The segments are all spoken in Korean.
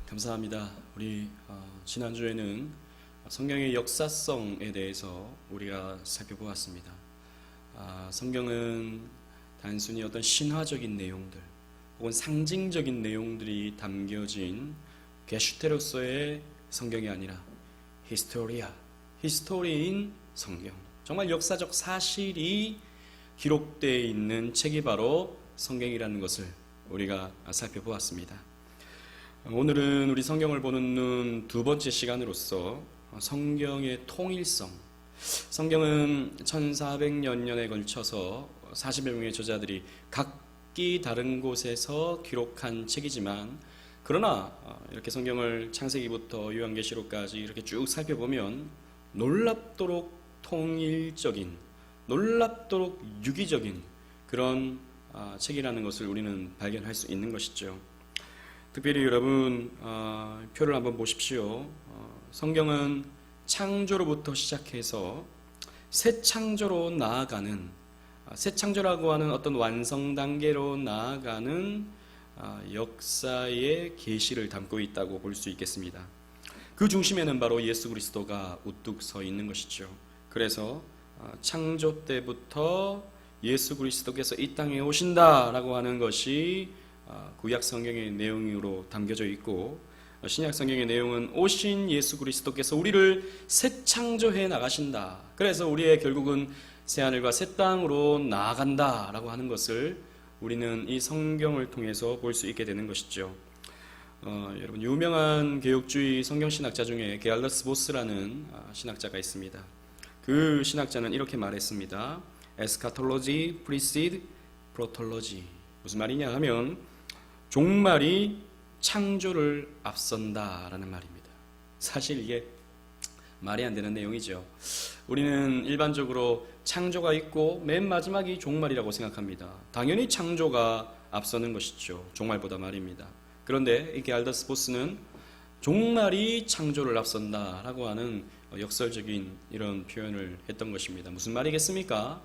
감사합니다. 우리 지난주에는 성경의 역사성에 대해서 우리가 살펴보았습니다. 성경은 단순히 어떤 신화적인 내용들 혹은 상징적인 내용들이 담겨진 게슈테로서의 성경이 아니라 히스토리인 성경, 정말 역사적 사실이 기록되어 있는 책이 바로 성경이라는 것을 우리가 살펴보았습니다. 오늘은 우리 성경을 보는 눈 두 번째 시간으로서 성경의 통일성, 성경은 1400여 년에 걸쳐서 40여 명의 저자들이 각기 다른 곳에서 기록한 책이지만, 그러나 이렇게 성경을 창세기부터 요한계시록까지 이렇게 쭉 살펴보면 놀랍도록 통일적인, 놀랍도록 유기적인 그런 책이라는 것을 우리는 발견할 수 있는 것이죠. 특별히 여러분 표를 한번 보십시오. 성경은 창조로부터 시작해서 새 창조로 나아가는, 새 창조라고 하는 어떤 완성 단계로 나아가는 역사의 계시를 담고 있다고 볼 수 있겠습니다. 그 중심에는 바로 예수 그리스도가 우뚝 서 있는 것이죠. 그래서 창조 때부터 예수 그리스도께서 이 땅에 오신다라고 하는 것이 구약 성경의 내용으로 담겨져 있고, 신약 성경의 내용은 오신 예수 그리스도께서 우리를 새 창조해 나가신다, 그래서 우리의 결국은 새 하늘과 새 땅으로 나아간다라고 하는 것을 우리는 이 성경을 통해서 볼 수 있게 되는 것이죠. 여러분, 유명한 개혁주의 성경신학자 중에 게알더스 보스라는 신학자가 있습니다. 그 신학자는 이렇게 말했습니다. 에스카톨로지 프리시드 프로톨로지. 무슨 말이냐 하면 종말이 창조를 앞선다라는 말입니다. 사실 이게 말이 안 되는 내용이죠. 우리는 일반적으로 창조가 있고 맨 마지막이 종말이라고 생각합니다. 당연히 창조가 앞서는 것이죠. 종말보다 말입니다. 그런데 이 게알더스 보스는 종말이 창조를 앞선다라고 하는 역설적인 이런 표현을 했던 것입니다. 무슨 말이겠습니까?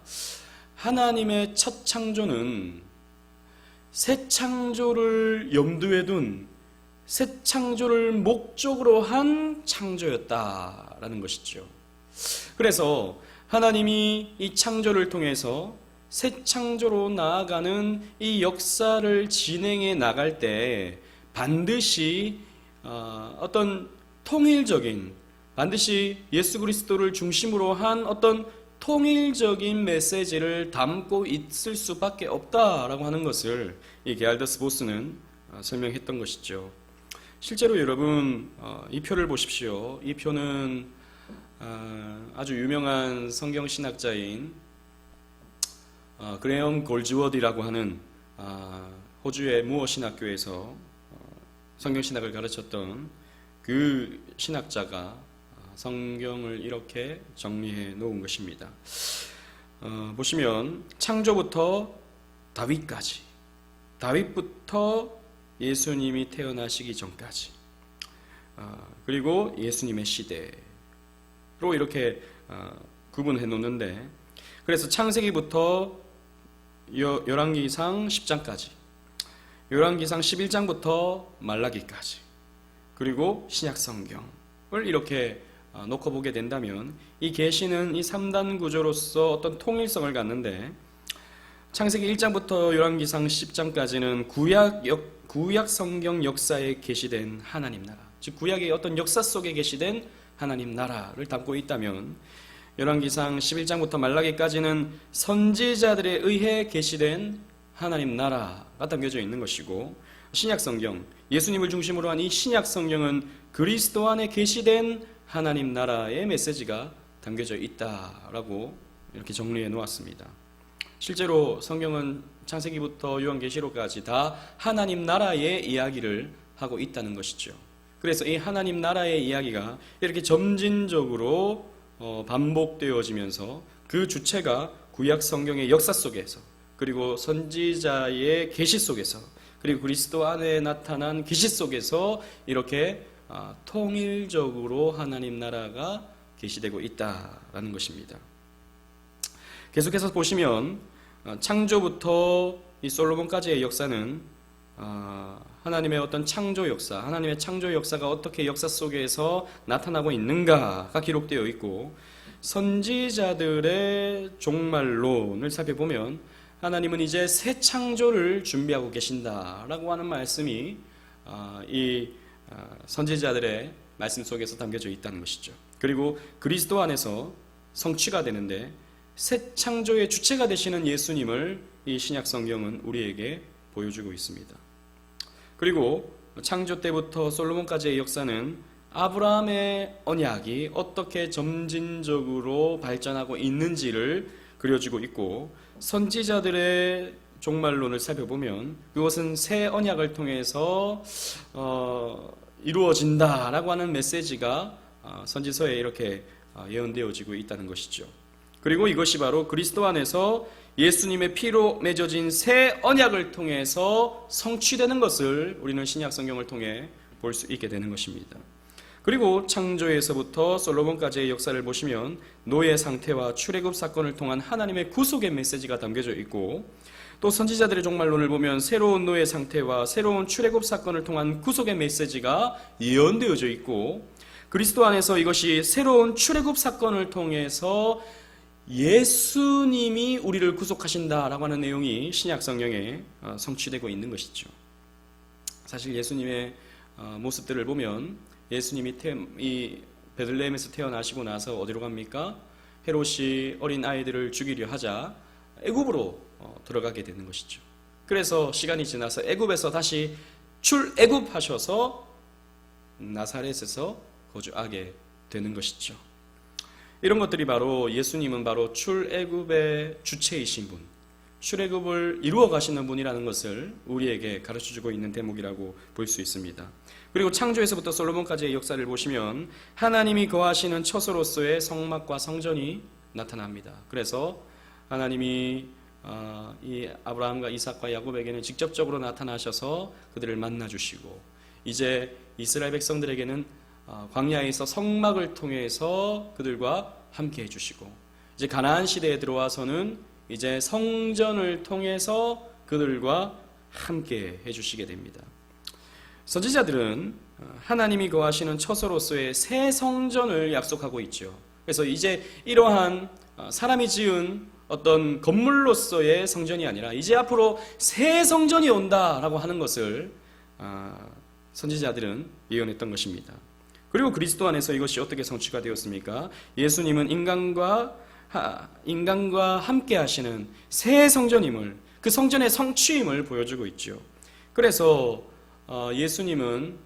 하나님의 첫 창조는 새 창조를 염두에 둔, 새 창조를 목적으로 한 창조였다라는 것이죠. 그래서 하나님이 이 창조를 통해서 새 창조로 나아가는 이 역사를 진행해 나갈 때 반드시 어떤 통일적인, 반드시 예수 그리스도를 중심으로 한 어떤 통일적인 메시지를 담고 있을 수밖에 없다라고 하는 것을 이 게알더스 보스는 설명했던 것이죠. 실제로 여러분 이 표를 보십시오. 이 표는 아주 유명한 성경신학자인 그레엄 골즈워디라고 하는 호주의 무어 신학교에서 성경신학을 가르쳤던 그 신학자가 성경을 이렇게 정리해 놓은 것입니다. 보시면 창조부터 다윗까지, 다윗부터 예수님이 태어나시기 전까지, 그리고 예수님의 시대로 이렇게 구분해 놓는데, 그래서 창세기부터 열왕기상 10장까지, 열왕기상 11장부터 말라기까지, 그리고 신약 성경을 이렇게 놓고 보게 된다면 이 계시는 이 3단 구조로서 어떤 통일성을 갖는데, 창세기 1장부터 열왕기상 10장까지는 구약 성경 역사에 계시된 하나님 나라, 즉 구약의 어떤 역사 속에 계시된 하나님 나라를 담고 있다면, 열왕기상 11장부터 말라기까지는 선지자들에 의해 계시된 하나님 나라가 담겨져 있는 것이고, 신약 성경, 예수님을 중심으로 한 이 신약 성경은 그리스도 안에 계시된 하나님 나라의 메시지가 담겨져 있다라고 이렇게 정리해 놓았습니다. 실제로 성경은 창세기부터 요한계시록까지 다 하나님 나라의 이야기를 하고 있다는 것이죠. 그래서 이 하나님 나라의 이야기가 이렇게 점진적으로 반복되어지면서 그 주체가 구약 성경의 역사 속에서, 그리고 선지자의 계시 속에서, 그리고 그리스도 안에 나타난 계시 속에서 이렇게 통일적으로 하나님 나라가 계시되고 있다라는 것입니다. 계속해서 보시면 창조부터 이 솔로몬까지의 역사는 하나님의 어떤 창조 역사, 하나님의 창조 역사가 어떻게 역사 속에서 나타나고 있는가가 기록되어 있고, 선지자들의 종말론을 살펴보면 하나님은 이제 새 창조를 준비하고 계신다라고 하는 말씀이 이 선지자들의 말씀 속에서 담겨져 있다는 것이죠. 그리고 그리스도 안에서 성취가 되는데 새 창조의 주체가 되시는 예수님을 이 신약 성경은 우리에게 보여주고 있습니다. 그리고 창조 때부터 솔로몬까지의 역사는 아브라함의 언약이 어떻게 점진적으로 발전하고 있는지를 그려주고 있고, 선지자들의 종말론을 살펴보면 그것은 새 언약을 통해서 이루어진다라고 하는 메시지가 선지서에 이렇게 예언되어지고 있다는 것이죠. 그리고 이것이 바로 그리스도 안에서 예수님의 피로 맺어진 새 언약을 통해서 성취되는 것을 우리는 신약 성경을 통해 볼 수 있게 되는 것입니다. 그리고 창조에서부터 솔로몬까지의 역사를 보시면 노예 상태와 출애굽 사건을 통한 하나님의 구속의 메시지가 담겨져 있고, 또 선지자들의 종말론을 보면 새로운 노예 상태와 새로운 출애굽 사건을 통한 구속의 메시지가 예언되어져 있고, 그리스도 안에서 이것이 새로운 출애굽 사건을 통해서 예수님이 우리를 구속하신다라고 하는 내용이 신약 성경에 성취되고 있는 것이죠. 사실 예수님의 모습들을 보면 예수님이 이 베들레헴에서 태어나시고 나서 어디로 갑니까? 헤롯이 어린 아이들을 죽이려 하자 애굽으로 들어가게 되는 것이죠. 그래서 시간이 지나서 애굽에서 다시 출애굽하셔서 나사렛에서 거주하게 되는 것이죠. 이런 것들이 바로 예수님은 바로 출애굽의 주체이신 분, 출애굽을 이루어 가시는 분이라는 것을 우리에게 가르쳐주고 있는 대목이라고 볼 수 있습니다. 그리고 창조에서부터 솔로몬까지의 역사를 보시면 하나님이 거하시는 처소로서의 성막과 성전이 나타납니다. 그래서 하나님이 이 아브라함과 이삭과 야곱에게는 직접적으로 나타나셔서 그들을 만나주시고, 이제 이스라엘 백성들에게는 광야에서 성막을 통해서 그들과 함께 해주시고, 이제 가나안 시대에 들어와서는 이제 성전을 통해서 그들과 함께 해주시게 됩니다. 선지자들은 하나님이 거하시는 처소로서의 새 성전을 약속하고 있죠. 그래서 이제 이러한 사람이 지은 어떤 건물로서의 성전이 아니라 이제 앞으로 새 성전이 온다라고 하는 것을 선지자들은 예언했던 것입니다. 그리고 그리스도 안에서 이것이 어떻게 성취가 되었습니까? 예수님은 인간과 함께 하시는 새 성전임을, 그 성전의 성취임을 보여주고 있죠. 그래서 예수님은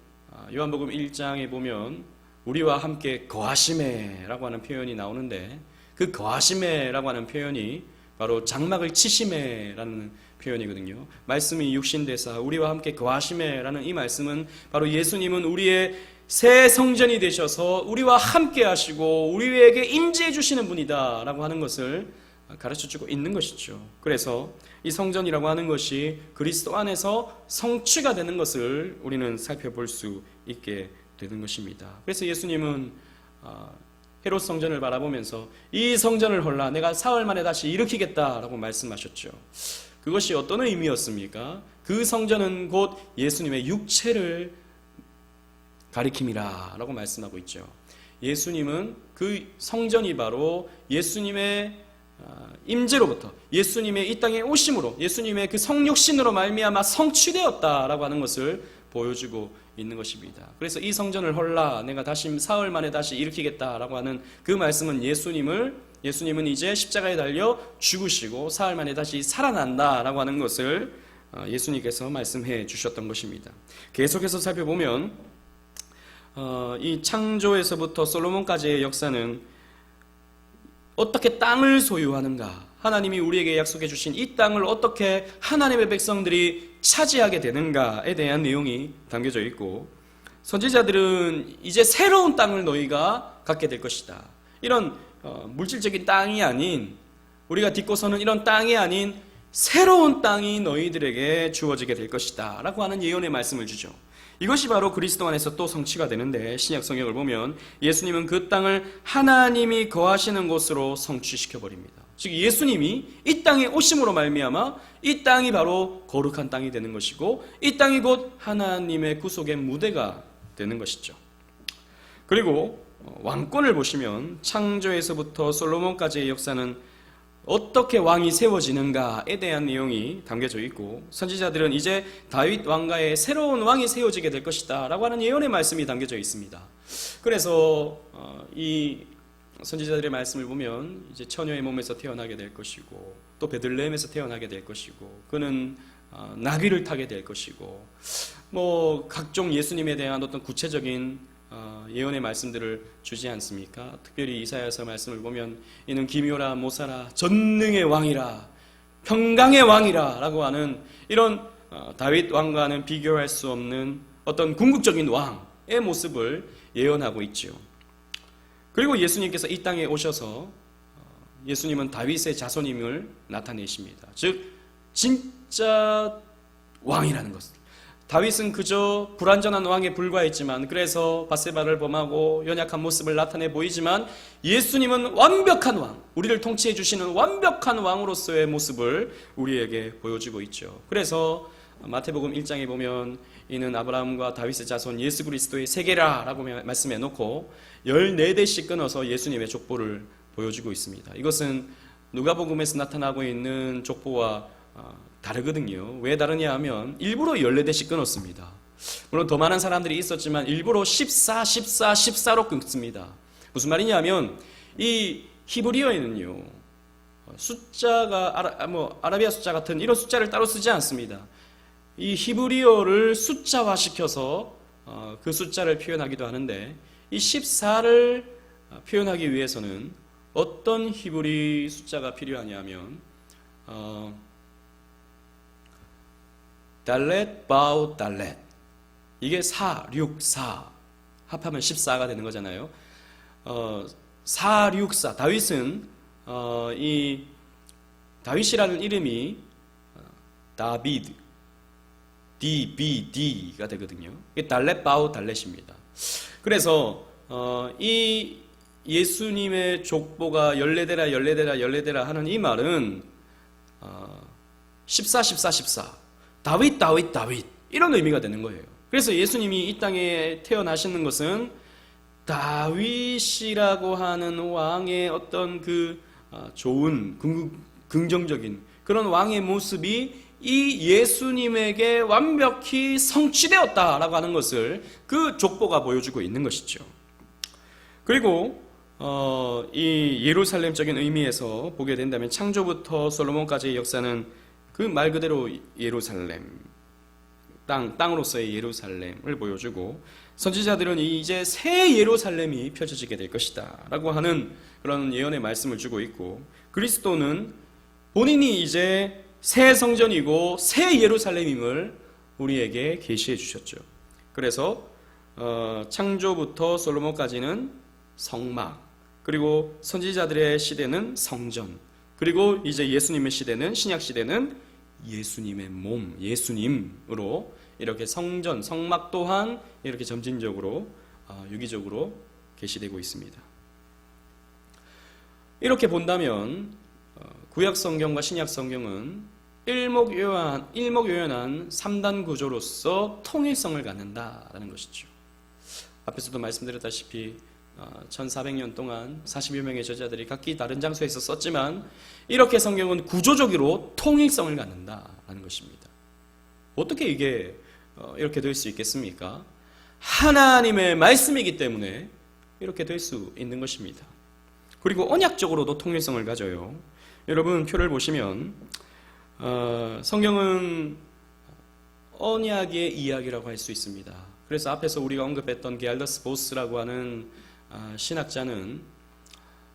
요한복음 1장에 보면 우리와 함께 거하시매라고 하는 표현이 나오는데, 그 거하시매라고 하는 표현이 바로 장막을 치시매라는 표현이거든요. 말씀이 육신되사 우리와 함께 거하시매라는 이 말씀은 바로 예수님은 우리의 새 성전이 되셔서 우리와 함께 하시고 우리에게 임재해 주시는 분이다 라고 하는 것을 가르쳐주고 있는 것이죠. 그래서 이 성전이라고 하는 것이 그리스도 안에서 성취가 되는 것을 우리는 살펴볼 수 있게 되는 것입니다. 그래서 예수님은 헤롯 성전을 바라보면서 이 성전을 헐라 내가 사흘 만에 다시 일으키겠다라고 말씀하셨죠. 그것이 어떤 의미였습니까? 그 성전은 곧 예수님의 육체를 가리킴이라 라고 말씀하고 있죠. 예수님은 그 성전이 바로 예수님의 임재로부터 예수님의 이 땅에 오심으로 예수님의 그 성육신으로 말미암아 성취되었다라고 하는 것을 보여주고 있는 것입니다. 그래서 이 성전을 헐라 내가 다시 사흘 만에 다시 일으키겠다라고 하는 그 말씀은 예수님은 이제 십자가에 달려 죽으시고 사흘 만에 다시 살아난다라고 하는 것을 예수님께서 말씀해 주셨던 것입니다. 계속해서 살펴보면 이 창조에서부터 솔로몬까지의 역사는 어떻게 땅을 소유하는가, 하나님이 우리에게 약속해 주신 이 땅을 어떻게 하나님의 백성들이 차지하게 되는가에 대한 내용이 담겨져 있고, 선지자들은 이제 새로운 땅을 너희가 갖게 될 것이다, 이런 물질적인 땅이 아닌, 우리가 딛고 서는 이런 땅이 아닌 새로운 땅이 너희들에게 주어지게 될 것이다 라고 하는 예언의 말씀을 주죠. 이것이 바로 그리스도 안에서 또 성취가 되는데, 신약 성경을 보면 예수님은 그 땅을 하나님이 거하시는 곳으로 성취시켜 버립니다. 즉 예수님이 이 땅에 오심으로 말미암아 이 땅이 바로 거룩한 땅이 되는 것이고, 이 땅이 곧 하나님의 구속의 무대가 되는 것이죠. 그리고 왕권을 보시면 창조에서부터 솔로몬까지의 역사는 어떻게 왕이 세워지는가에 대한 내용이 담겨져 있고, 선지자들은 이제 다윗 왕가에 새로운 왕이 세워지게 될 것이다 라고 하는 예언의 말씀이 담겨져 있습니다. 그래서 이 선지자들의 말씀을 보면 이제 처녀의 몸에서 태어나게 될 것이고, 또 베들레헴에서 태어나게 될 것이고, 그는 나귀를 타게 될 것이고, 뭐 각종 예수님에 대한 어떤 구체적인 예언의 말씀들을 주지 않습니까? 특별히 이사야서 말씀을 보면 이는 기묘라 모사라 전능의 왕이라 평강의 왕이라 라고 하는 이런 다윗 왕과는 비교할 수 없는 어떤 궁극적인 왕의 모습을 예언하고 있죠. 그리고 예수님께서 이 땅에 오셔서 예수님은 다윗의 자손임을 나타내십니다. 즉 진짜 왕이라는 것을. 다윗은 그저 불완전한 왕에 불과했지만, 그래서 밧세바를 범하고 연약한 모습을 나타내 보이지만, 예수님은 완벽한 왕, 우리를 통치해 주시는 완벽한 왕으로서의 모습을 우리에게 보여주고 있죠. 그래서 마태복음 1장에 보면 이는 아브라함과 다윗의 자손 예수 그리스도의 세계라 라고 말씀해 놓고 14대씩 끊어서 예수님의 족보를 보여주고 있습니다. 이것은 누가복음에서 나타나고 있는 족보와 다르거든요. 왜 다르냐 하면 일부러 14대씩 끊었습니다. 물론 더 많은 사람들이 있었지만 일부러 14로 끊습니다. 무슨 말이냐 하면 이 히브리어에는요, 숫자가 아라비아 숫자 같은 이런 숫자를 따로 쓰지 않습니다. 이 히브리어를 숫자화시켜서 그 숫자를 표현하기도 하는데, 이 14를 표현하기 위해서는 어떤 히브리 숫자가 필요하냐면 달렛, 바우, 달렛. 이게 4, 6, 4 합하면 14가 되는 거잖아요. 4, 6, 4. 다윗은 이 다윗이라는 이름이 다비드, DBD가 되거든요. 이게 달렛, 바우, 달렛입니다. 그래서 이 예수님의 족보가 14대라 하는 이 말은 14 다윗 이런 의미가 되는 거예요. 그래서 예수님이 이 땅에 태어나시는 것은 다윗이라고 하는 왕의 어떤 그 좋은 긍정적인 그런 왕의 모습이 이 예수님에게 완벽히 성취되었다라고 하는 것을 그 족보가 보여주고 있는 것이죠. 그리고 이 예루살렘적인 의미에서 보게 된다면 창조부터 솔로몬까지의 역사는 그 말 그대로 예루살렘, 땅으로서의 예루살렘을 보여주고, 선지자들은 이제 새 예루살렘이 펼쳐지게 될 것이다 라고 하는 그런 예언의 말씀을 주고 있고, 그리스도는 본인이 이제 새 성전이고 새 예루살렘임을 우리에게 계시해 주셨죠. 그래서 창조부터 솔로몬까지는 성막, 그리고 선지자들의 시대는 성전, 그리고 이제 예수님의 시대는, 신약 시대는 예수님의 몸, 예수님으로 이렇게 성전, 성막 또한 이렇게 점진적으로 유기적으로 계시되고 있습니다. 이렇게 본다면 구약 성경과 신약 성경은 일목요연한 3단 구조로서 통일성을 갖는다라는 것이죠. 앞에서도 말씀드렸다시피 1400년 동안 40여 명의 저자들이 각기 다른 장소에서 썼지만 이렇게 성경은 구조적으로 통일성을 갖는다라는 것입니다. 어떻게 이게 이렇게 될 수 있겠습니까? 하나님의 말씀이기 때문에 이렇게 될 수 있는 것입니다. 그리고 언약적으로도 통일성을 가져요. 여러분 표를 보시면 성경은 언약의 이야기라고 할 수 있습니다. 그래서 앞에서 우리가 언급했던 게알더스 보스라고 하는 신학자는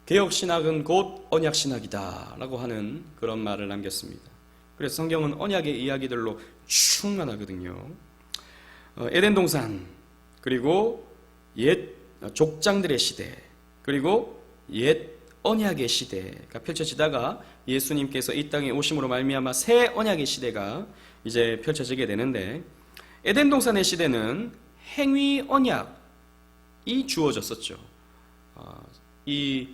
개혁신학은 곧 언약신학이다 라고 하는 그런 말을 남겼습니다. 그래서 성경은 언약의 이야기들로 충만하거든요. 에덴 동산, 그리고 옛 족장들의 시대, 그리고 옛 언약의 시대가 펼쳐지다가 예수님께서 이 땅에 오심으로 말미암아 새 언약의 시대가 이제 펼쳐지게 되는데, 에덴 동산의 시대는 행위 언약이 주어졌었죠. 이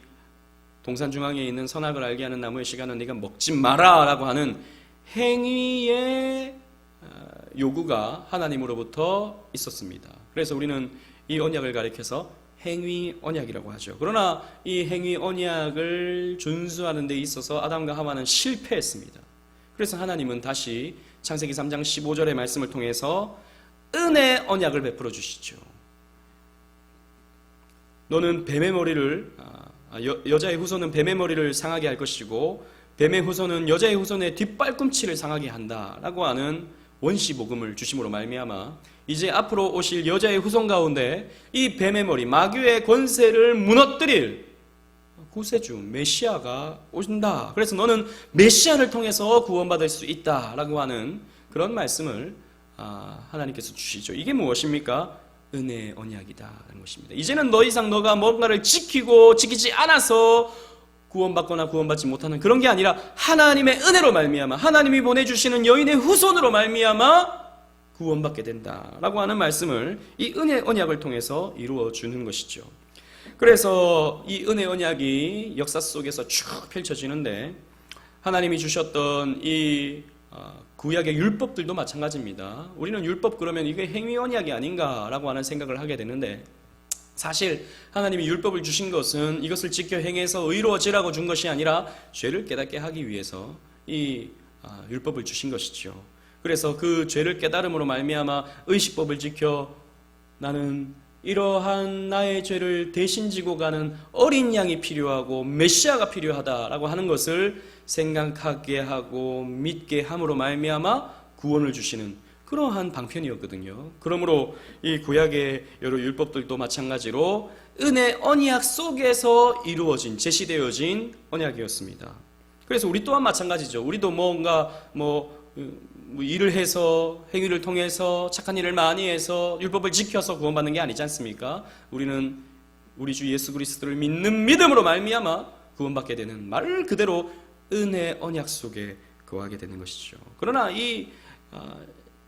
동산 중앙에 있는 선악을 알게 하는 나무의 시간은 네가 먹지 마라 라고 하는 행위의 요구가 하나님으로부터 있었습니다. 그래서 우리는 이 언약을 가리켜서 행위 언약이라고 하죠. 그러나 이 행위 언약을 준수하는 데 있어서 아담과 하와는 실패했습니다. 그래서 하나님은 다시 창세기 3장 15절의 말씀을 통해서 은혜 언약을 베풀어 주시죠. 너는 뱀의 머리를 여자의 후손은 뱀의 머리를 상하게 할 것이고 뱀의 후손은 여자의 후손의 뒷발꿈치를 상하게 한다라고 하는 원시 복음을 주심으로 말미암아 이제 앞으로 오실 여자의 후손 가운데 이 뱀의 머리 마귀의 권세를 무너뜨릴 구세주 메시아가 오신다. 그래서 너는 메시아를 통해서 구원받을 수 있다라고 하는 그런 말씀을 하나님께서 주시죠. 이게 무엇입니까? 은혜의 언약이다라는 것입니다. 이제는 더 이상 너가 뭔가를 지키지 않아서 구원받거나 구원받지 못하는 그런 게 아니라 하나님의 은혜로 말미암아 하나님이 보내주시는 여인의 후손으로 말미암아 구원받게 된다라고 하는 말씀을 이 은혜 언약을 통해서 이루어 주는 것이죠. 그래서 이 은혜 언약이 역사 속에서 쭉 펼쳐지는데 하나님이 주셨던 이 구약의 율법들도 마찬가지입니다. 우리는 율법 그러면 이게 행위 언약이 아닌가라고 하는 생각을 하게 되는데 사실 하나님이 율법을 주신 것은 이것을 지켜 행해서 의로워지라고 준 것이 아니라 죄를 깨닫게 하기 위해서 이 율법을 주신 것이죠. 그래서 그 죄를 깨달음으로 말미암아 의식법을 지켜 나는 이러한 나의 죄를 대신 지고 가는 어린 양이 필요하고 메시아가 필요하다라고 하는 것을 생각하게 하고 믿게 함으로 말미암아 구원을 주시는 그러한 방편이었거든요. 그러므로 이 구약의 여러 율법들도 마찬가지로 은혜 언약 속에서 이루어진 제시되어진 언약이었습니다. 그래서 우리 또한 마찬가지죠. 우리도 뭔가 일을 해서 행위를 통해서 착한 일을 많이 해서 율법을 지켜서 구원받는 게 아니지 않습니까? 우리는 우리 주 예수 그리스도를 믿는 믿음으로 말미암아 구원받게 되는 말 그대로 은혜 언약 속에 거하게 되는 것이죠. 그러나 이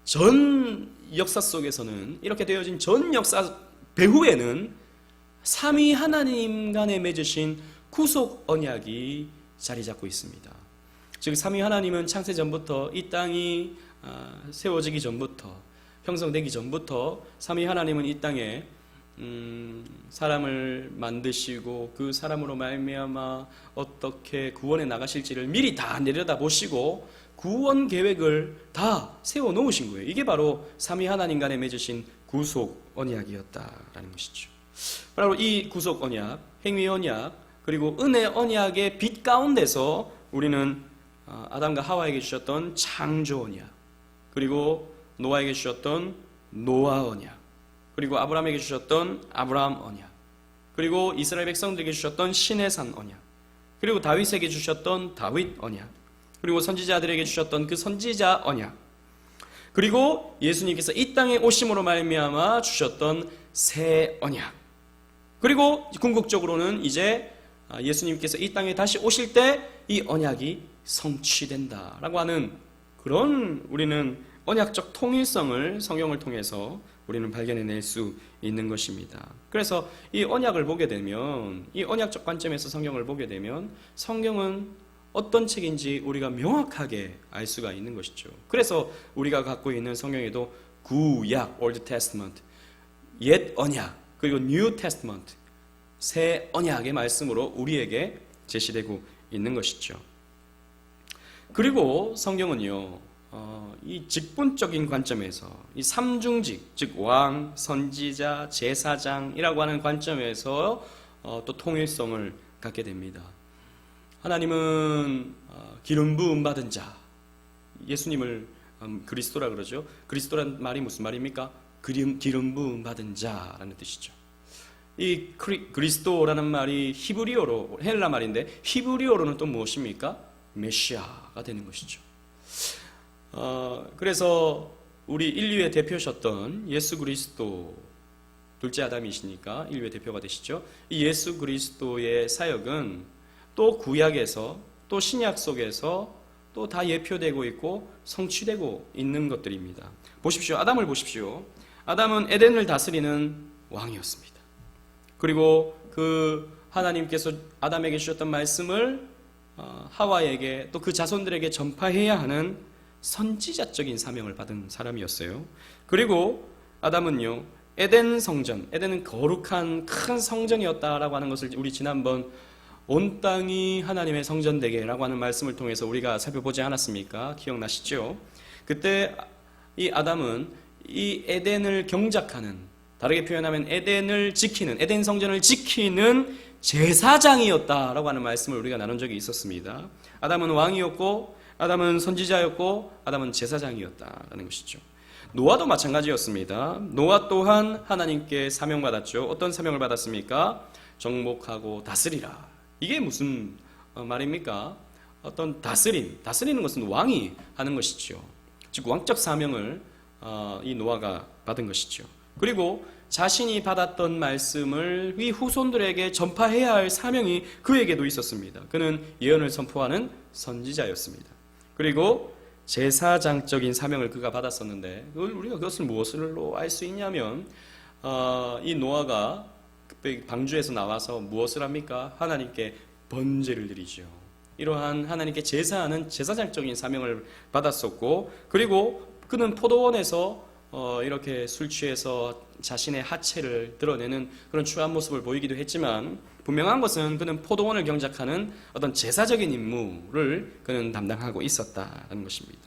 전 역사 속에서는 이렇게 되어진 전 역사 배후에는 삼위 하나님 간에 맺으신 구속 언약이 자리 잡고 있습니다. 즉 삼위 하나님은 창세 전부터 이 땅이 세워지기 전부터 형성되기 전부터 삼위 하나님은 이 땅에 사람을 만드시고 그 사람으로 말미암아 어떻게 구원에 나가실지를 미리 다 내려다보시고 구원 계획을 다 세워놓으신 거예요. 이게 바로 삼위 하나님 간에 맺으신 구속 언약이었다라는 것이죠. 바로 이 구속 언약, 행위 언약, 그리고 은혜 언약의 빛 가운데서 우리는 아담과 하와에게 주셨던 창조 언약, 그리고 노아에게 주셨던 노아 언약, 그리고 아브라함에게 주셨던 아브라함 언약, 그리고 이스라엘 백성들에게 주셨던 시내산 언약, 그리고 다윗에게 주셨던 다윗 언약, 그리고 선지자들에게 주셨던 그 선지자 언약, 그리고 예수님께서 이 땅에 오심으로 말미암아 주셨던 새 언약, 그리고 궁극적으로는 이제 예수님께서 이 땅에 다시 오실 때 이 언약이 성취된다라고 하는 그런 우리는 언약적 통일성을 성경을 통해서 우리는 발견해낼 수 있는 것입니다. 그래서 이 언약을 보게 되면 이 언약적 관점에서 성경을 보게 되면 성경은 어떤 책인지 우리가 명확하게 알 수가 있는 것이죠. 그래서 우리가 갖고 있는 성경에도 구약, Old Testament, 옛 언약, 그리고 New Testament, 새 언약의 말씀으로 우리에게 제시되고 있는 것이죠. 그리고 성경은요, 이 직분적인 관점에서 이 삼중직, 즉 왕, 선지자, 제사장이라고 하는 관점에서 또 통일성을 갖게 됩니다. 하나님은 기름 부음 받은 자, 예수님을 그리스도라 그러죠. 그리스도란 말이 무슨 말입니까? 기름 부음 받은 자라는 뜻이죠. 이 그리스도라는 말이 히브리어로 헬라 말인데 히브리어로는 또 무엇입니까? 메시아가 되는 것이죠. 그래서 우리 인류의 대표셨던 예수 그리스도, 둘째 아담이시니까 인류의 대표가 되시죠. 이 예수 그리스도의 사역은 또 구약에서 또 신약 속에서 또 통일성을 갖게 됩니다. 그래서 이 언약적 관점에서 성경은 이 삼중직, 즉 왕, 선지자, 제사장이라고 하는 관점에서 또 통일성을 갖게 됩니다. 하나님은 기름 부음 받은 자, 예수님을 그리스도라 그러죠. 그리스도란 말이 무슨 말입니까? 그리스도라는 말이 히브리어로 헬라 말인데 히브리어로는 또 무엇입니까? 메시아가 되는 것이죠. 그래서 우리 인류의 대표셨던 예수 그리스도, 둘째 아담이시니까 인류의 대표가 되시죠. 이 예수 그리스도의 사역은 또 다 예표되고 있고 성취되고 있는 것들입니다. 보십시오. 아담을 보십시오. 아담은 에덴을 다스리는 왕이었습니다. 그리고 그 하나님께서 아담에게 주셨던 말씀을 하와에게 또 그 자손들에게 전파해야 하는 선지자적인 사명을 받은 사람이었어요. 그리고 아담은요, 에덴 성전, 에덴은 거룩한 큰 성전이었다라고 하는 것을 우리 지난번 온 땅이 하나님의 성전되게라고 하는 말씀을 통해서 우리가 살펴보지 않았습니까? 기억나시죠? 그때 이 아담은 이 에덴을 경작하는, 다르게 표현하면 에덴을 지키는, 에덴 성전을 지키는 제사장이었다라고 하는 말씀을 우리가 나눈 적이 있었습니다. 아담은 왕이었고, 아담은 선지자였고, 아담은 제사장이었다라는 것이죠. 노아도 마찬가지였습니다. 노아 또한 하나님께 사명받았죠. 어떤 사명을 받았습니까? 정복하고 다스리라. 이게 무슨 말입니까? 어떤 다스리는 것은 왕이 하는 것이죠. 즉 왕적 사명을 이 노아가 받은 것이죠. 그리고 자신이 받았던 말씀을 이 후손들에게 전파해야 할 사명이 그에게도 있었습니다. 그는 예언을 선포하는 선지자였습니다. 그리고 제사장적인 사명을 그가 받았었는데, 우리가 그것을 무엇으로 알 수 있냐면 이 노아가 방주에서 나와서 무엇을 합니까? 하나님께 번제를 드리죠. 이러한 하나님께 제사하는 제사장적인 사명을 받았었고, 그리고 그는 포도원에서 이렇게 술 취해서 자신의 하체를 드러내는 그런 추한 모습을 보이기도 했지만, 분명한 것은 그는 포도원을 경작하는 어떤 제사적인 임무를 그는 담당하고 있었다는 것입니다.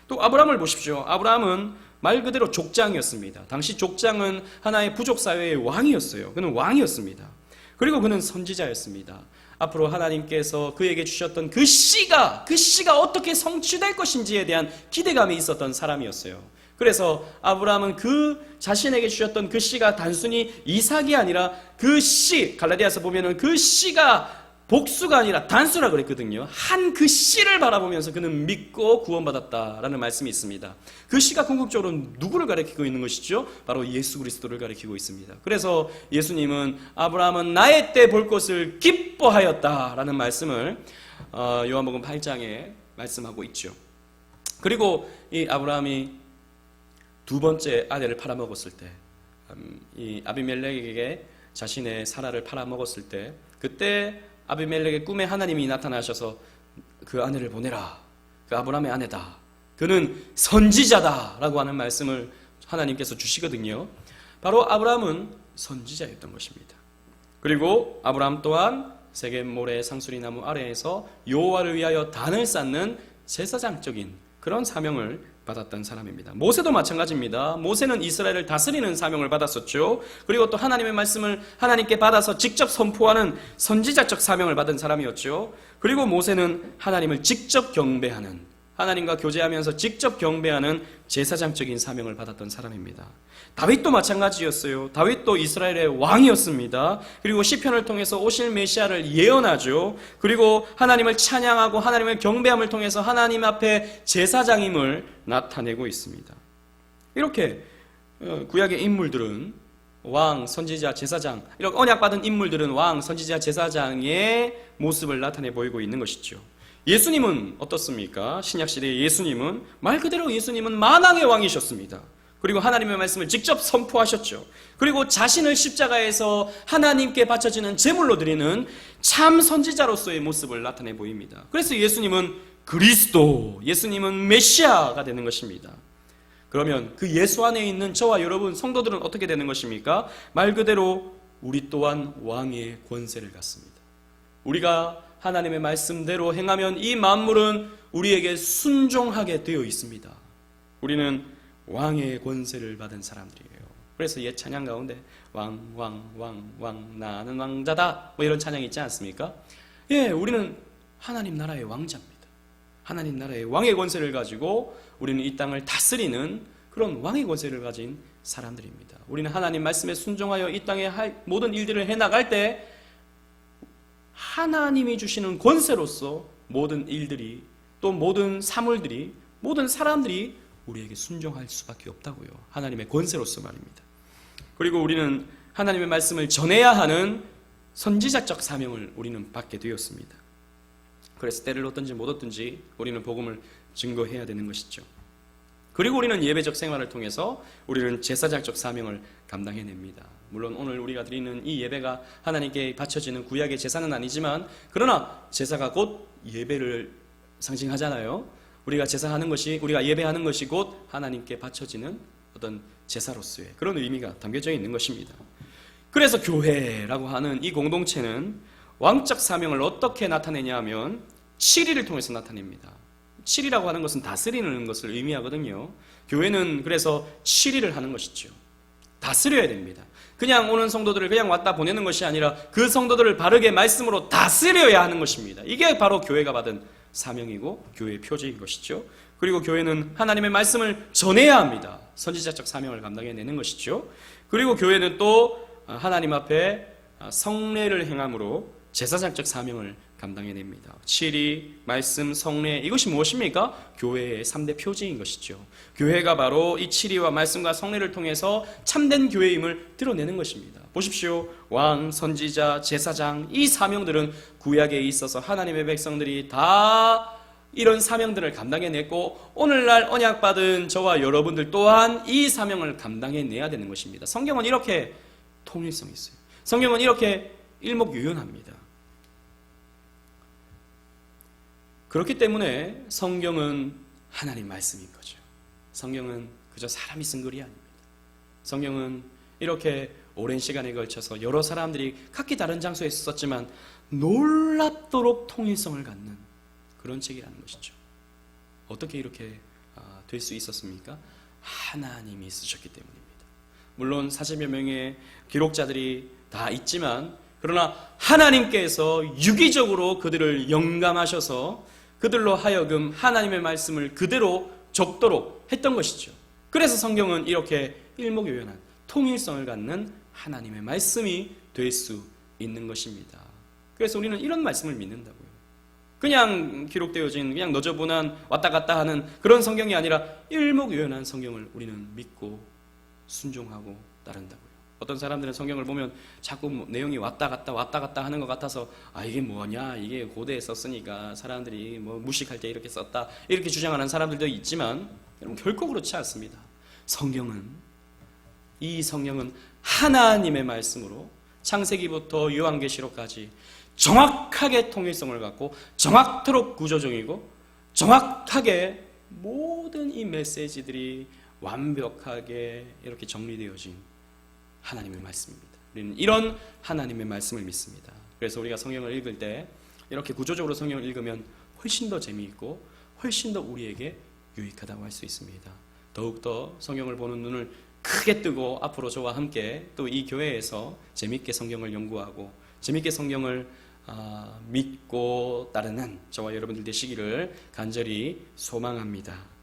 또 아브라함을 보십시오. 아브라함은 말 그대로 족장이었습니다. 당시 족장은 하나의 부족 사회의 왕이었어요. 그는 왕이었습니다. 그리고 그는 선지자였습니다. 앞으로 하나님께서 그에게 주셨던 그 씨가 어떻게 성취될 것인지에 대한 기대감이 있었던 사람이었어요. 그래서 아브라함은 그 자신에게 주셨던 그 씨가 단순히 이삭이 아니라 그 씨, 갈라디아서 보면은 그 씨가 복수가 아니라 단수라 그랬거든요. 한 그 씨를 바라보면서 그는 믿고 구원받았다라는 말씀이 있습니다. 그 씨가 궁극적으로 누구를 가리키고 있는 것이죠? 바로 예수 그리스도를 가리키고 있습니다. 그래서 예수님은 아브라함은 나의 때 볼 것을 기뻐하였다라는 말씀을 요한복음 8장에 말씀하고 있죠. 그리고 이 아브라함이 두 번째 아내를 팔아먹었을 때, 이 아비멜렉에게 자신의 사라를 팔아먹었을 때, 그때 아비멜렉의 꿈에 하나님이 나타나셔서 그 아내를 보내라. 그 아브라함의 아내다. 그는 선지자다라고 하는 말씀을 하나님께서 주시거든요. 바로 아브라함은 선지자였던 것입니다. 그리고 아브라함 또한 세겜 모래 상수리 나무 아래에서 여호와를 위하여 단을 쌓는 제사장적인 그런 사명을 받았던 사람입니다. 모세도 마찬가지입니다. 모세는 이스라엘을 다스리는 사명을 받았었죠. 그리고 또 하나님의 말씀을 하나님께 받아서 직접 선포하는 선지자적 사명을 받은 사람이었죠. 그리고 모세는 하나님을 직접 경배하는, 하나님과 교제하면서 직접 경배하는 제사장적인 사명을 받았던 사람입니다. 다윗도 마찬가지였어요. 다윗도 이스라엘의 왕이었습니다. 그리고 시편을 통해서 오실 메시아를 예언하죠. 그리고 하나님을 찬양하고 하나님을 경배함을 통해서 하나님 앞에 제사장임을 나타내고 있습니다. 이렇게 구약의 인물들은 왕, 선지자, 제사장, 이렇게 언약받은 인물들은 왕, 선지자, 제사장의 모습을 나타내 보이고 있는 것이죠. 예수님은 어떻습니까? 신약시대의 예수님은 말 그대로 예수님은 만왕의 왕이셨습니다. 그리고 하나님의 말씀을 직접 선포하셨죠. 그리고 자신을 십자가에서 하나님께 바쳐지는 제물로 드리는 참 선지자로서의 모습을 나타내 보입니다. 그래서 예수님은 그리스도, 예수님은 메시아가 되는 것입니다. 그러면 그 예수 안에 있는 저와 여러분 성도들은 어떻게 되는 것입니까? 말 그대로 우리 또한 왕의 권세를 갖습니다. 우리가 하나님의 말씀대로 행하면 이 만물은 우리에게 순종하게 되어 있습니다. 우리는 왕의 권세를 받은 사람들이에요. 그래서 옛 찬양 가운데 왕 나는 왕자다 뭐 이런 찬양이 있지 않습니까? 예, 우리는 하나님 나라의 왕자입니다. 하나님 나라의 왕의 권세를 가지고 우리는 이 땅을 다스리는 그런 왕의 권세를 가진 사람들입니다. 우리는 하나님 말씀에 순종하여 이 땅에 할 모든 일들을 해나갈 때 하나님이 주시는 권세로서 모든 일들이, 또 모든 사물들이, 모든 사람들이 우리에게 순종할 수밖에 없다고요. 하나님의 권세로서 말입니다. 그리고 우리는 하나님의 말씀을 전해야 하는 선지자적 사명을 우리는 받게 되었습니다. 그래서 때를 얻든지 못 얻든지 우리는 복음을 증거해야 되는 것이죠. 그리고 우리는 예배적 생활을 통해서 우리는 제사장적 사명을 감당해냅니다. 물론 오늘 우리가 드리는 이 예배가 하나님께 바쳐지는 구약의 제사는 아니지만, 그러나 제사가 곧 예배를 상징하잖아요. 우리가 제사하는 것이, 우리가 예배하는 것이 곧 하나님께 바쳐지는 어떤 제사로서의 그런 의미가 담겨져 있는 것입니다. 그래서 교회라고 하는 이 공동체는 왕적 사명을 어떻게 나타내냐 하면 7일을 통해서 나타냅니다. 7이라고 하는 것은 다스리는 것을 의미하거든요. 교회는 그래서 7일을 하는 것이죠. 다스려야 됩니다. 그냥 오는 성도들을 그냥 왔다 보내는 것이 아니라 그 성도들을 바르게 말씀으로 다스려야 하는 것입니다. 이게 바로 교회가 받은 사명이고 교회의 표지인 것이죠. 그리고 교회는 하나님의 말씀을 전해야 합니다. 선지자적 사명을 감당해내는 것이죠. 그리고 교회는 또 하나님 앞에 성례를 행함으로 제사장적 사명을 감당해냅니다. 7위, 말씀, 성례, 이것이 무엇입니까? 교회의 3대 표지인 것이죠. 교회가 바로 이 7위와 말씀과 성례를 통해서 참된 교회임을 드러내는 것입니다. 보십시오. 왕, 선지자, 제사장, 이 사명들은 구약에 있어서 하나님의 백성들이 다 이런 사명들을 감당해냈고, 오늘날 언약받은 저와 여러분들 또한 이 사명을 감당해내야 되는 것입니다. 성경은 이렇게 통일성이 있어요. 성경은 이렇게 일목요연합니다. 그렇기 때문에 성경은 하나님 말씀인 거죠. 성경은 그저 사람이 쓴 글이 아닙니다. 성경은 이렇게 오랜 시간에 걸쳐서 여러 사람들이 각기 다른 장소에 썼지만 놀랍도록 통일성을 갖는 그런 책이라는 것이죠. 어떻게 이렇게 될 수 있었습니까? 하나님이 쓰셨기 때문입니다. 물론 40여 명의 기록자들이 다 있지만, 그러나 하나님께서 유기적으로 그들을 영감하셔서 그들로 하여금 하나님의 말씀을 그대로 적도록 했던 것이죠. 그래서 성경은 이렇게 일목요연한 통일성을 갖는 하나님의 말씀이 될 수 있는 것입니다. 그래서 우리는 이런 말씀을 믿는다고요. 그냥 기록되어진 그냥 너저분한 왔다 갔다 하는 그런 성경이 아니라 일목요연한 성경을 우리는 믿고 순종하고 따른다고요. 어떤 사람들은 성경을 보면 자꾸 내용이 왔다 갔다 하는 것 같아서 이게 뭐냐, 이게 고대에 썼으니까 사람들이 무식할 때 이렇게 썼다, 이렇게 주장하는 사람들도 있지만 여러분, 결코 그렇지 않습니다. 이 성경은 하나님의 말씀으로 창세기부터 요한계시록까지 정확하게 통일성을 갖고 정확토록 구조적이고 정확하게 모든 이 메시지들이 완벽하게 이렇게 정리되어진 하나님의 말씀입니다. 우리는 이런 하나님의 말씀을 믿습니다. 그래서 우리가 성경을 읽을 때 이렇게 구조적으로 성경을 읽으면 훨씬 더 재미있고 훨씬 더 우리에게 유익하다고 할 수 있습니다. 더욱더 성경을 보는 눈을 크게 뜨고 앞으로 저와 함께 또 이 교회에서 재미있게 성경을 연구하고 재미있게 성경을 믿고 따르는 저와 여러분들 되시기를 간절히 소망합니다.